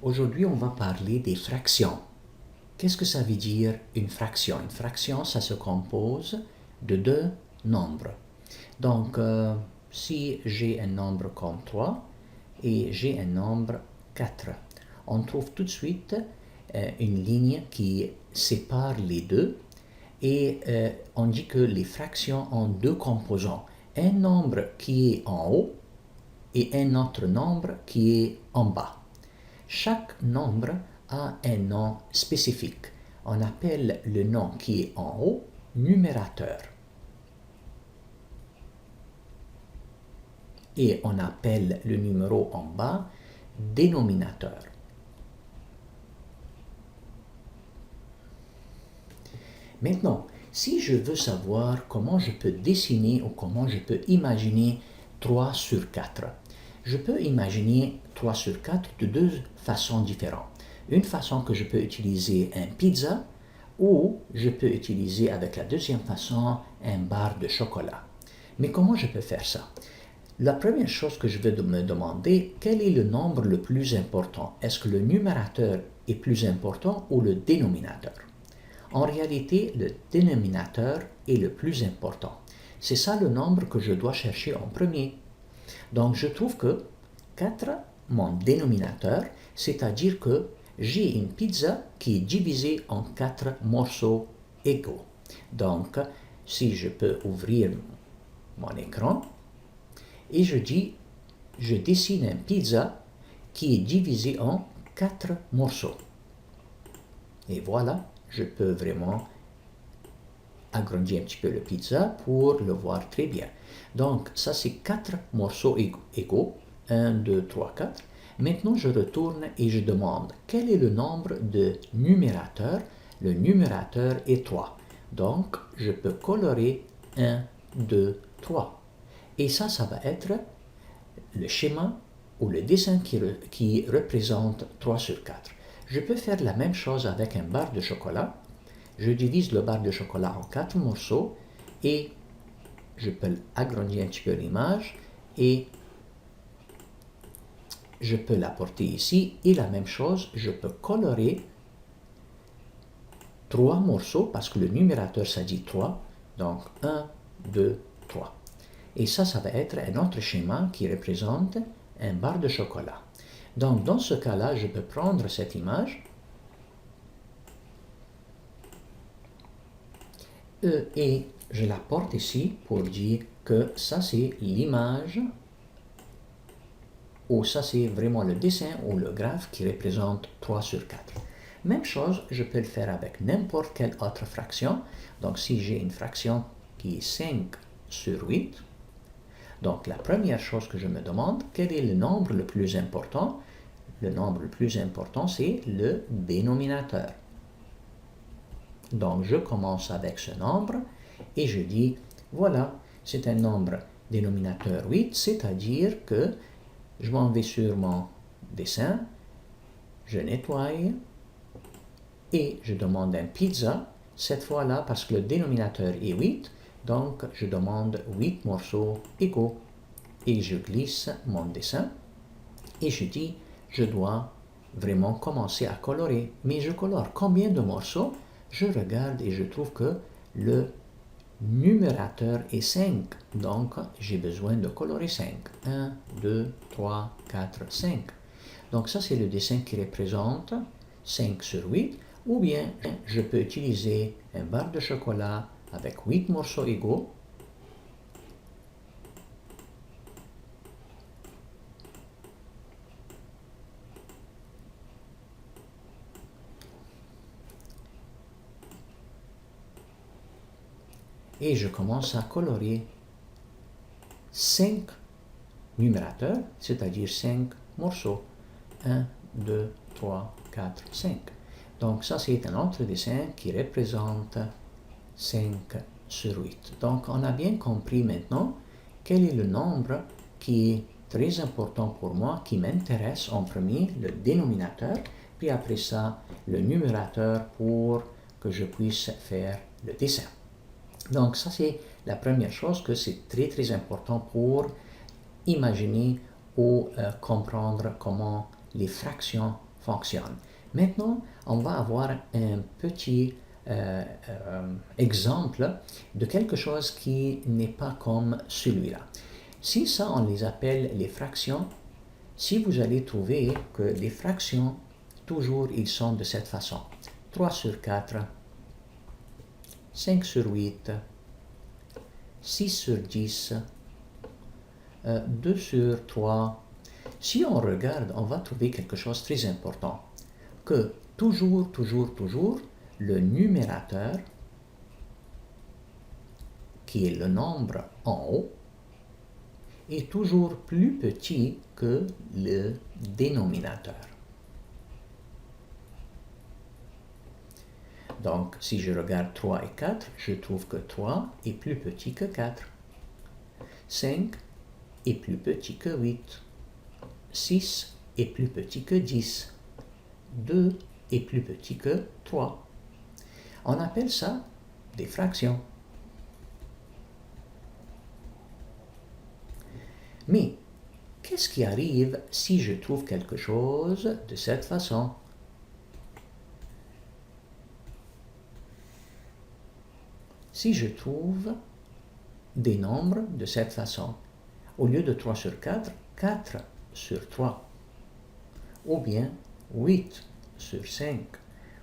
Aujourd'hui, on va parler des fractions. Qu'est-ce que ça veut dire une fraction? Une fraction, ça se compose de deux nombres. Donc, si j'ai un nombre comme 3 et j'ai un nombre 4, on trouve tout de suite une ligne qui sépare les deux et on dit que les fractions ont deux composants. Un nombre qui est en haut et un autre nombre qui est en bas. Chaque nombre a un nom spécifique. On appelle le nom qui est en haut numérateur. Et on appelle le numéro en bas dénominateur. Maintenant, si je veux savoir comment je peux dessiner ou comment je peux imaginer 3 sur 4, je peux imaginer 3 sur 4 de deux façons différentes. Une façon que je peux utiliser un pizza ou je peux utiliser avec la deuxième façon un bar de chocolat. Mais comment je peux faire ça? La première chose que je vais me demander, quel est le nombre le plus important? Est-ce que le numérateur est plus important ou le dénominateur? En réalité, le dénominateur est le plus important. C'est ça le nombre que je dois chercher en premier. Donc je trouve que 4, mon dénominateur, c'est-à-dire que j'ai une pizza qui est divisée en 4 morceaux égaux. Donc, si je peux ouvrir mon écran, et je dessine une pizza qui est divisée en 4 morceaux. Et voilà, je peux vraiment agrandir un petit peu la pizza pour le voir très bien. Donc, ça c'est 4 morceaux égaux. 1, 2, 3, 4. Maintenant, je retourne et je demande quel est le nombre de numérateurs. Le numérateur est 3. Donc, je peux colorer 1, 2, 3. Et ça va être le schéma ou le dessin qui représente 3 sur 4. Je peux faire la même chose avec un bar de chocolat. Je divise le bar de chocolat en 4 morceaux et je peux agrandir un petit peu l'image et je peux la porter ici. Et la même chose, je peux colorer 3 morceaux parce que le numérateur ça dit 3. Donc 1, 2, 3. Et ça va être un autre schéma qui représente un bar de chocolat. Donc, dans ce cas-là, je peux prendre cette image et je la porte ici pour dire que ça, c'est l'image ou ça, c'est vraiment le dessin ou le graphe qui représente 3 sur 4. Même chose, je peux le faire avec n'importe quelle autre fraction. Donc, si j'ai une fraction qui est 5 sur 8, donc, la première chose que je me demande, quel est le nombre le plus important? Le nombre le plus important, c'est le dénominateur. Donc, je commence avec ce nombre et je dis, voilà, c'est un nombre dénominateur 8, c'est-à-dire que je m'en vais sur mon dessin, je nettoie et je demande un pizza, cette fois-là parce que le dénominateur est 8, donc je demande 8 morceaux égaux. Et je glisse mon dessin et je dis, je dois vraiment commencer à colorer. Mais je colore combien de morceaux? Je regarde et je trouve que le numérateur est 5. Donc, j'ai besoin de colorer 5. 1, 2, 3, 4, 5. Donc, ça, c'est le dessin qui représente 5 sur 8. Ou bien, je peux utiliser un bar de chocolat avec 8 morceaux égaux. Et je commence à colorer 5 numérateurs, c'est-à-dire 5 morceaux. 1, 2, 3, 4, 5. Donc ça, c'est un autre dessin qui représente 5 sur 8. Donc on a bien compris maintenant quel est le nombre qui est très important pour moi, qui m'intéresse en premier, le dénominateur, puis après ça, le numérateur pour que je puisse faire le dessin. Donc ça, c'est la première chose que c'est très très important pour imaginer ou comprendre comment les fractions fonctionne. Maintenant, on va avoir un petit exemple de quelque chose qui n'est pas comme celui-là. Si ça, on les appelle les fractions, si vous allez trouver que les fractions, toujours, ils sont de cette façon. 3 sur 4, 5 sur 8, 6 sur 10, 2 sur 3. Si on regarde, on va trouver quelque chose de très important, que toujours, le numérateur, qui est le nombre en haut, est toujours plus petit que le dénominateur. Donc, si je regarde 3 et 4, je trouve que 3 est plus petit que 4. 5 est plus petit que 8. 6 est plus petit que 10. 2 est plus petit que 3. On appelle ça des fractions. Mais, qu'est-ce qui arrive si je trouve quelque chose de cette façon? Si je trouve des nombres de cette façon, au lieu de 3 sur 4, 4 sur 3, ou bien 8 sur 5,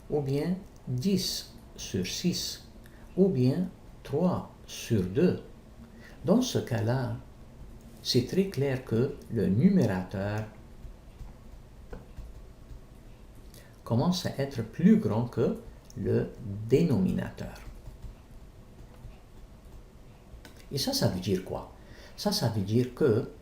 ou bien 10 sur 6, ou bien 3 sur 2. Dans ce cas-là, c'est très clair que le numérateur commence à être plus grand que le dénominateur. Et ça veut dire quoi? Ça veut dire que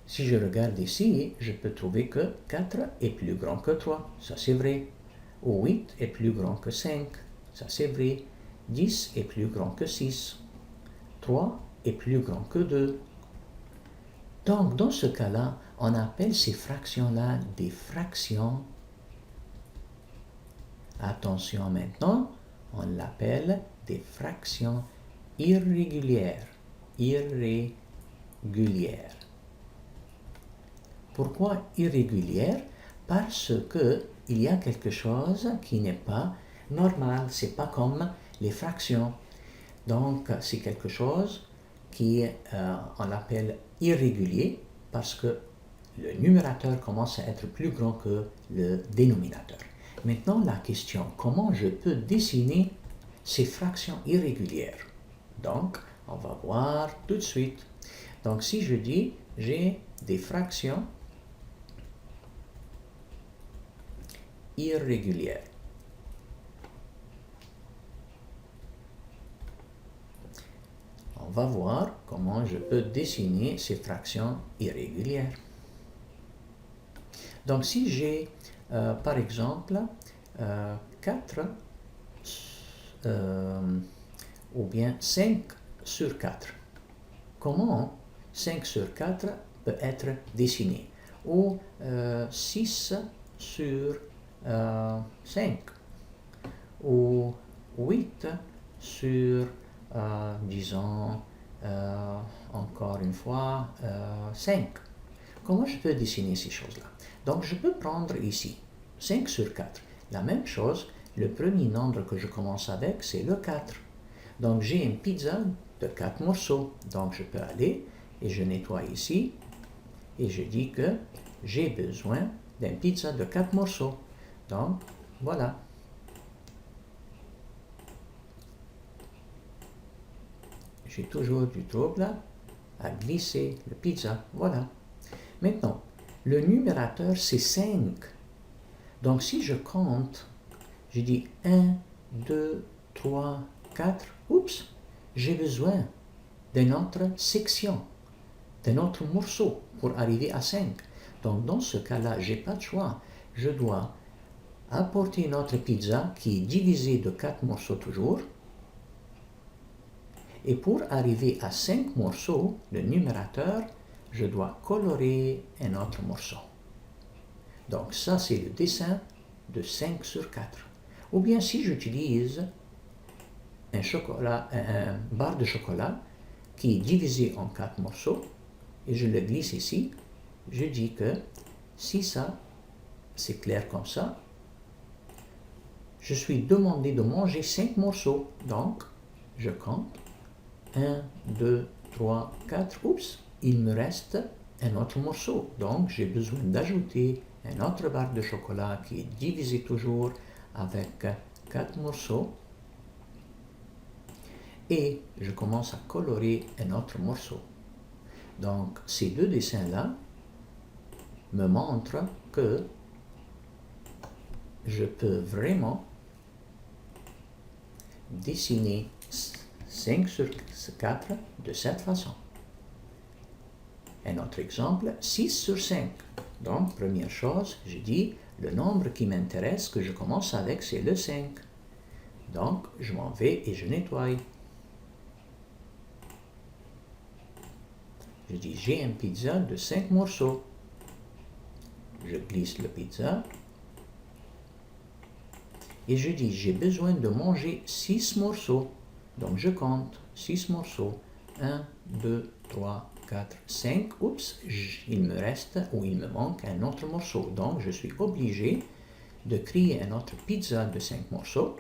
si je regarde ici, je peux trouver que 4 est plus grand que 3, ça c'est vrai. Ou 8 est plus grand que 5, ça c'est vrai. 10 est plus grand que 6. 3 est plus grand que 2. Donc, dans ce cas-là, on appelle ces fractions-là des fractions. Attention maintenant, on l'appelle des fractions irrégulières. Irrégulières. Pourquoi irrégulières? Parce que il y a quelque chose qui n'est pas normal, c'est pas comme les fractions. Donc, c'est quelque chose qui on l'appelle irrégulier parce que le numérateur commence à être plus grand que le dénominateur. Maintenant, la question, comment je peux dessiner ces fractions irrégulières? Donc, on va voir tout de suite. Donc, si je dis, j'ai des fractions irrégulières. On va voir comment je peux dessiner ces fractions irrégulières. Donc, si j'ai, par exemple, 4 ou bien 5 sur 4, comment 5 sur 4 peut être dessiné? Ou 6 sur 5, ou 8 sur disons, encore une fois, 5. Comment je peux dessiner ces choses-là? Donc, je peux prendre ici 5 sur 4. La même chose, le premier nombre que je commence avec, c'est le 4. Donc, j'ai une pizza de 4 morceaux. Donc, je peux aller et je nettoie ici et je dis que j'ai besoin d'une pizza de 4 morceaux. Donc, voilà. J'ai toujours du trouble à glisser la pizza. Voilà. Maintenant, le numérateur, c'est 5. Donc, si je compte, je dis 1, 2, 3, 4. Oups, j'ai besoin d'une autre section, d'un autre morceau pour arriver à 5. Donc, dans ce cas-là, je n'ai pas de choix. Je dois apporter une autre pizza qui est divisée de 4 morceaux toujours. Et pour arriver à 5 morceaux, le numérateur, je dois colorer un autre morceau. Donc ça, c'est le dessin de 5 sur 4. Ou bien si j'utilise un barre de chocolat qui est divisé en 4 morceaux, et je le glisse ici, je dis que si ça, c'est clair comme ça. Je suis demandé de manger 5 morceaux. Donc, je compte. 1, 2, 3, 4. Oups, il me reste un autre morceau. Donc, j'ai besoin d'ajouter une autre barre de chocolat qui est divisée toujours avec 4 morceaux. Et je commence à colorer un autre morceau. Donc, ces deux dessins-là me montrent que je peux vraiment dessiner 5 sur 4 de cette façon. Un autre exemple, 6 sur 5. Donc, première chose, je dis, le nombre qui m'intéresse, que je commence avec, c'est le 5. Donc, je m'en vais et je nettoie. Je dis, j'ai une pizza de 5 morceaux. Je glisse la pizza. Et je dis, j'ai besoin de manger 6 morceaux. Donc, je compte 6 morceaux. 1, 2, 3, 4, 5. Oups, il me reste ou il me manque un autre morceau. Donc, je suis obligé de créer une autre pizza de 5 morceaux.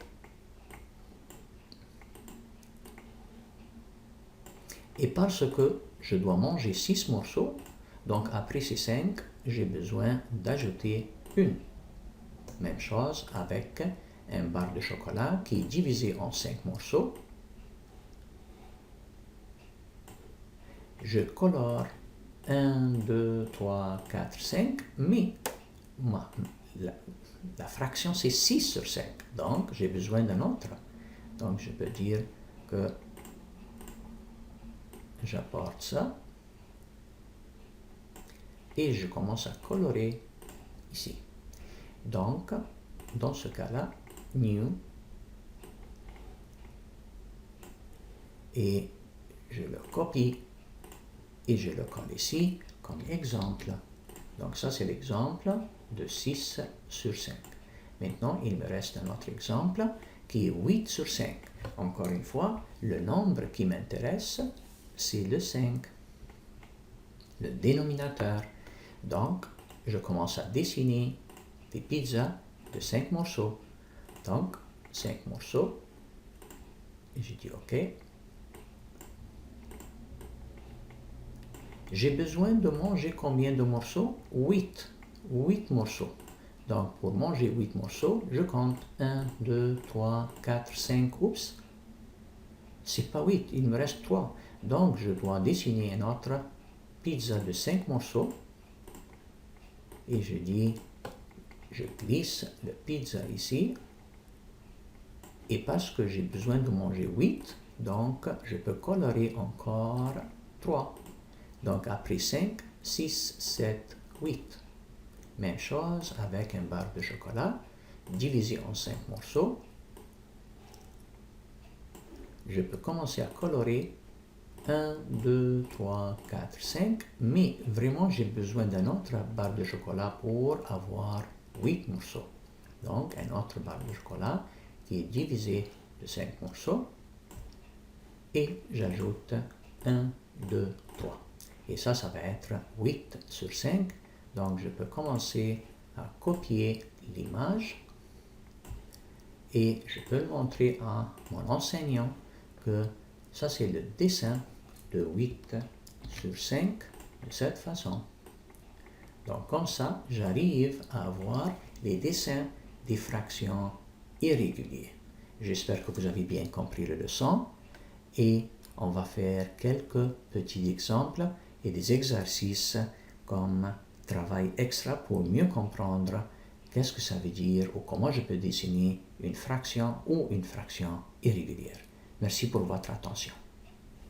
Et parce que je dois manger 6 morceaux, donc après ces 5, j'ai besoin d'ajouter une. Même chose avec un barre de chocolat qui est divisé en 5 morceaux. Je colore 1, 2, 3, 4, 5, mais la fraction c'est 6 sur 5, donc j'ai besoin d'un autre. Donc je peux dire que j'apporte ça et je commence à colorer ici. Donc, dans ce cas-là, new, et je le copie et je le colle ici comme exemple. Donc ça c'est l'exemple de 6 sur 5. Maintenant, il me reste un autre exemple qui est 8 sur 5. Encore une fois, le nombre qui m'intéresse, c'est le 5, le dénominateur. Donc, je commence à dessiner des pizzas de 5 morceaux. Donc, 5 morceaux. Et je dis OK. J'ai besoin de manger combien de morceaux? 8. 8 morceaux. Donc, pour manger 8 morceaux, je compte 1, 2, 3, 4, 5. Oups, c'est pas 8, il me reste 3. Donc, je dois dessiner une autre pizza de 5 morceaux. Et je dis, je glisse la pizza ici. Et parce que j'ai besoin de manger 8, donc je peux colorer encore 3. Donc, après 5, 6, 7, 8. Même chose avec un barre de chocolat divisé en 5 morceaux. Je peux commencer à colorer 1, 2, 3, 4, 5, mais vraiment j'ai besoin d'un autre barre de chocolat pour avoir 8 morceaux. Donc, un autre barre de chocolat qui est divisé de 5 morceaux. Et j'ajoute 1, 2, 3. Et ça va être 8 sur 5. Donc, je peux commencer à copier l'image et je peux montrer à mon enseignant que ça, c'est le dessin de 8 sur 5 de cette façon. Donc, comme ça, j'arrive à avoir les dessins des fractions irrégulières. J'espère que vous avez bien compris la leçon et on va faire quelques petits exemples et des exercices comme travail extra pour mieux comprendre qu'est-ce que ça veut dire ou comment je peux dessiner une fraction ou une fraction irrégulière. Merci pour votre attention.